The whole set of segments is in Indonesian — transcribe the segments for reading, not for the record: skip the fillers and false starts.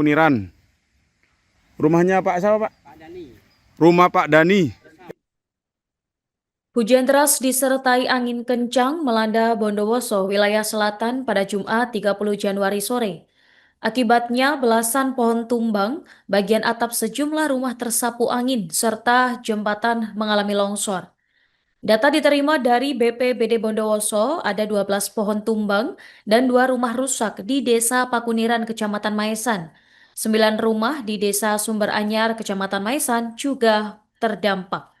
Pakuniran. Rumahnya Pak siapa, Pak? Pak Dani. Rumah Pak Dani. Hujan deras disertai angin kencang melanda Bondowoso, wilayah selatan pada Jumat 30 Januari sore. Akibatnya belasan pohon tumbang, bagian atap sejumlah rumah tersapu angin, serta jembatan mengalami longsor. Data diterima dari BPBD Bondowoso, ada 12 pohon tumbang dan 2 rumah rusak di Desa Pakuniran, Kecamatan Maesan. 9 rumah di Desa Sumber Anyar, Kecamatan Maesan juga terdampak.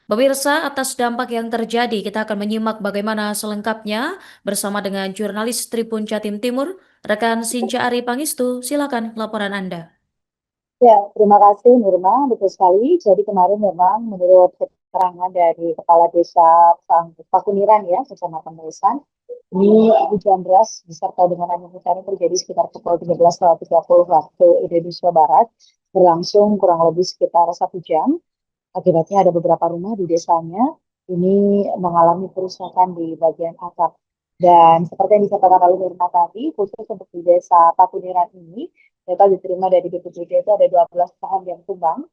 Pemirsa, atas dampak yang terjadi, kita akan menyimak bagaimana selengkapnya bersama dengan jurnalis Tribun Jatim Timur, rekan Sinca Ari Pangistu. Silakan laporan Anda. Ya, terima kasih Nurma, betul sekali. Jadi kemarin memang menurut keterangan dari Kepala Desa Pakuniran ya, Kecamatan Maesan, ini hujan deras disertai dengan angin kencang terjadi sekitar pukul 13.30 waktu Indonesia Barat, berlangsung kurang lebih sekitar 1 jam. Akibatnya ada beberapa rumah di desanya ini mengalami kerusakan di bagian atap. Dan seperti yang disampaikan oleh Nurma tadi, khusus untuk di Desa Pakuniran ini, data diterima dari BPBD itu ada 12 pohon yang tumbang,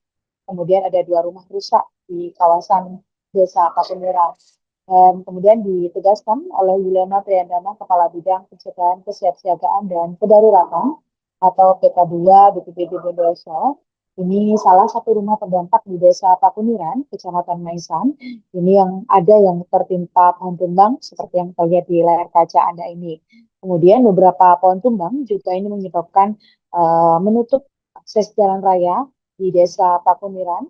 kemudian ada 2 rumah rusak di kawasan Desa Pakuniran. Kemudian ditegaskan oleh Yuliana Triandana, Kepala Bidang Pencegahan Kesiapsiagaan dan Kedaruratan atau PK2 BPBD Bondowoso, ini salah satu rumah terdampak di Desa Pakuniran, Kecamatan Maesan. Ini yang ada yang tertimpa pohon tumbang seperti yang terlihat di layar kaca Anda ini. Kemudian beberapa pohon tumbang juga ini menyebabkan menutup akses jalan raya di Desa Pakuniran,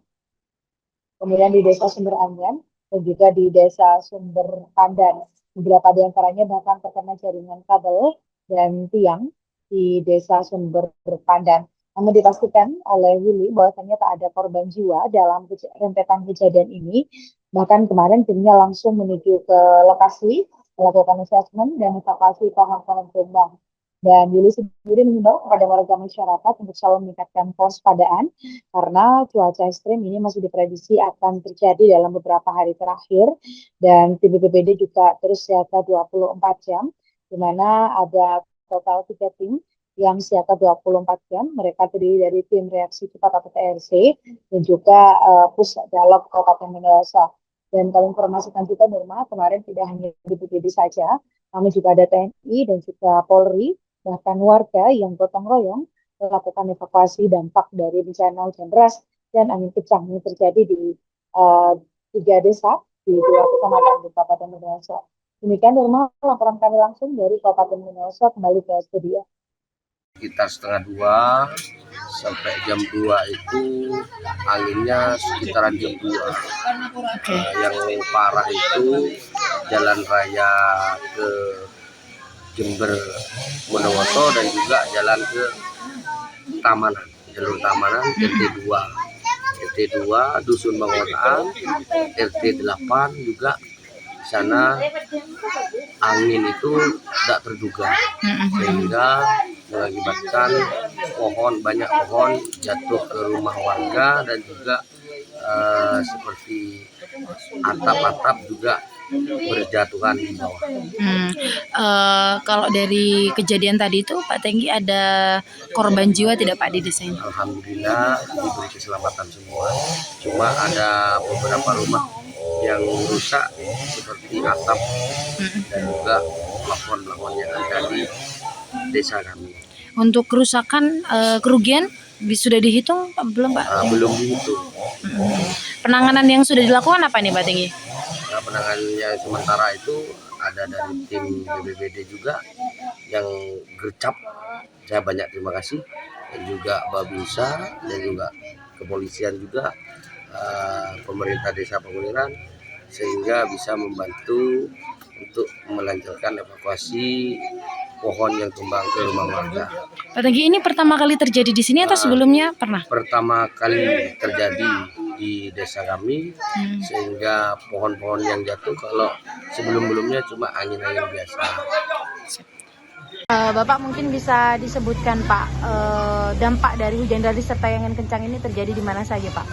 kemudian di Desa Sumber Anyar, dan juga di Desa Sumber Pandan. Beberapa di antaranya bahkan terkena jaringan kabel dan tiang di Desa Sumber Pandan. Namun dipastikan oleh Willy bahwasanya tak ada korban jiwa dalam rentetan kejadian ini. Bahkan kemarin timnya langsung menuju ke lokasi, melakukan assessment dan evakuasi pohon-pohon tumbang. Dan Willy sendiri mengimbau kepada warga masyarakat untuk selalu meningkatkan kewaspadaan karena cuaca ekstrim ini masih diprediksi akan terjadi dalam beberapa hari terakhir. Dan tim BPBD juga terus siaga 24 jam, di mana ada total 3 tim yang siaga 24 jam. Mereka terdiri dari tim reaksi cepat atau TRC dan juga Pusat Dialog Kabupaten Bondowoso. Dan kalau informasikan juga Nurma, kemarin tidak hanya BPBD saja, kami juga ada TNI dan juga Polri, bahkan warga yang gotong royong melakukan evakuasi dampak dari bencana hujan deras dan angin kencang yang terjadi di 3 desa di 2 kecamatan di Kabupaten Bondowoso. Demikian Nurma, laporan kami langsung dari Kabupaten Bondowoso, kembali ke studio. Sekitar setengah 2 sampai jam 2 itu anginnya sekitaran jam 2. Yang parah itu jalan raya ke Jember Bondowoso dan juga jalan ke Tamanan, jalur Tamanan RT2. RT2 Dusun Bangotaan, RT8 juga sana angin itu tidak terduga sehingga mengakibatkan banyak pohon jatuh ke rumah warga dan juga seperti atap-atap juga berjatuhan di bawah. Kalau dari kejadian tadi itu Pak Tenggi ada korban jiwa tidak Pak di desa ini? Alhamdulillah diberi keselamatan semua. Cuma ada beberapa rumah yang rusak seperti atap dan juga plafon-plafon yang ada di desa kami. Untuk kerusakan kerugian sudah dihitung Pak? Belum Pak? Belum dihitung. Penanganan yang sudah dilakukan apa nih Pak Tenggi? Penanganan yang sementara itu ada dari tim BPBD juga yang gercep. Saya banyak terima kasih, dan juga Babinsa dan juga kepolisian juga, pemerintah Desa Pakuniran, sehingga bisa membantu untuk melancarkan evakuasi pohon yang tumbang ke rumah warga. Pak Tenggi, ini pertama kali terjadi di sini atau sebelumnya pernah? Pertama kali terjadi di desa kami, sehingga pohon-pohon yang jatuh kalau sebelum-belumnya cuma angin-angin biasa. Bapak mungkin bisa disebutkan Pak, dampak dari hujan deras disertai angin kencang ini terjadi di mana saja Pak?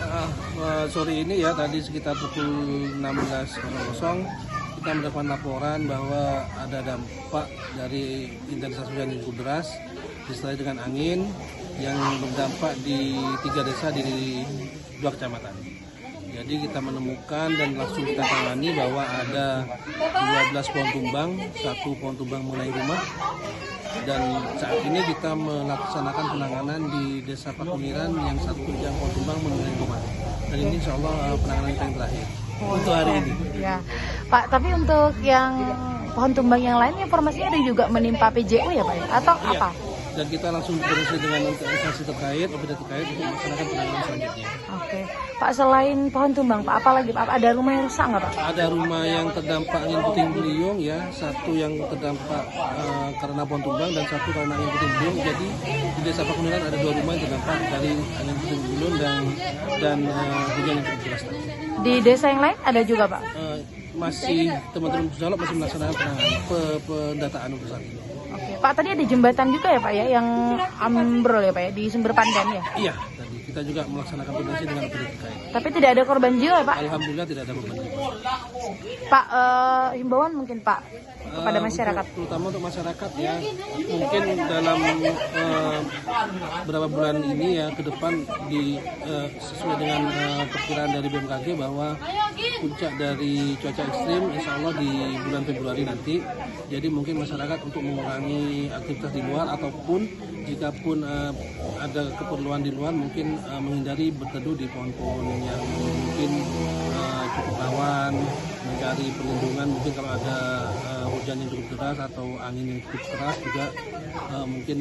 Sore ini ya, tadi sekitar pukul 16.00 kita mendapat laporan bahwa ada dampak dari intensitas hujan yang cukup deras disertai dengan angin yang berdampak di 3 desa di 2 kecamatan. Jadi kita menemukan dan langsung kita tangani bahwa ada 12 pohon tumbang, 1 pohon tumbang mengenai rumah, dan saat ini kita melaksanakan penanganan di Desa Pakuniran yang 1 yang pohon tumbang mengenai rumah. Dan ini insya Allah penanganan kita yang terakhir untuk hari ini. Ya, Pak. Tapi untuk yang pohon tumbang yang lain, informasinya ada juga menimpa PJU ya Pak? Atau Iya. apa? Dan kita langsung berkoordinasi dengan instansi terkait, operator terkait untuk melaksanakan penanganan selanjutnya. Oke, Pak. Selain pohon tumbang, Pak, apa lagi? Pak, ada rumah yang rusak nggak Pak? Ada rumah yang terdampak angin puting beliung ya, 1 yang terdampak karena pohon tumbang dan 1 karena angin puting beliung. Jadi di Desa Pakuniran ada 2 rumah yang terdampak dari angin puting beliung dan hujan yang cukup deras tadi. Di desa yang lain ada juga Pak? Masih teman-teman Pusalop masih melaksanakan penanganan pendataan untuk saat ini. Oke, Pak, tadi ada jembatan juga ya Pak ya, yang ambrol ya Pak ya, di Sumber Pandan ya? Iya, tadi kita juga melaksanakan koordinasi dengan operator terkait. Tapi tidak ada korban jiwa ya Pak? Alhamdulillah tidak ada korban jiwa. Pak, himbauan mungkin Pak kepada masyarakat. Terutama untuk masyarakat ya, mungkin dalam beberapa bulan ini ya ke depan sesuai dengan perkiraan dari BMKG bahwa puncak dari cuaca ekstrim insya Allah di bulan Februari nanti. Jadi mungkin masyarakat untuk mengurangi aktivitas di luar ataupun jika pun ada keperluan di luar mungkin menghindari berteduh di pohon-pohon yang mungkin cukup rawan, mencari perlindungan mungkin kalau ada hujan yang cukup deras atau angin yang cukup keras juga mungkin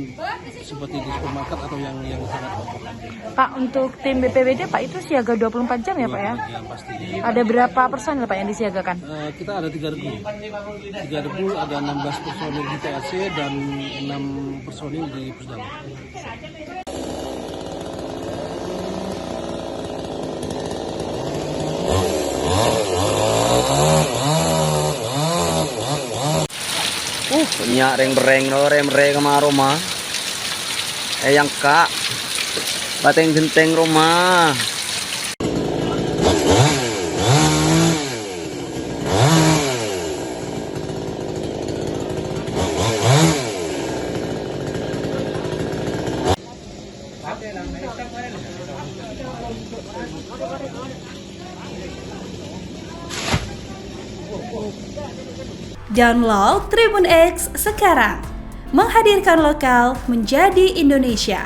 seperti di supermarket atau yang sangat kokoh. Pak, untuk tim BPBD Pak itu siaga 24 jam ya Pak ya? Ya pasti. Ada berapa personil Pak yang disiagakan? Kita ada 3 regu. 3 regu ada 16 personil di TAC dan 6 personil di Pusdam. Punya reng-reng kema rumah. Yang kak, bateng genteng rumah. Download Tribun X sekarang, menghadirkan lokal menjadi Indonesia.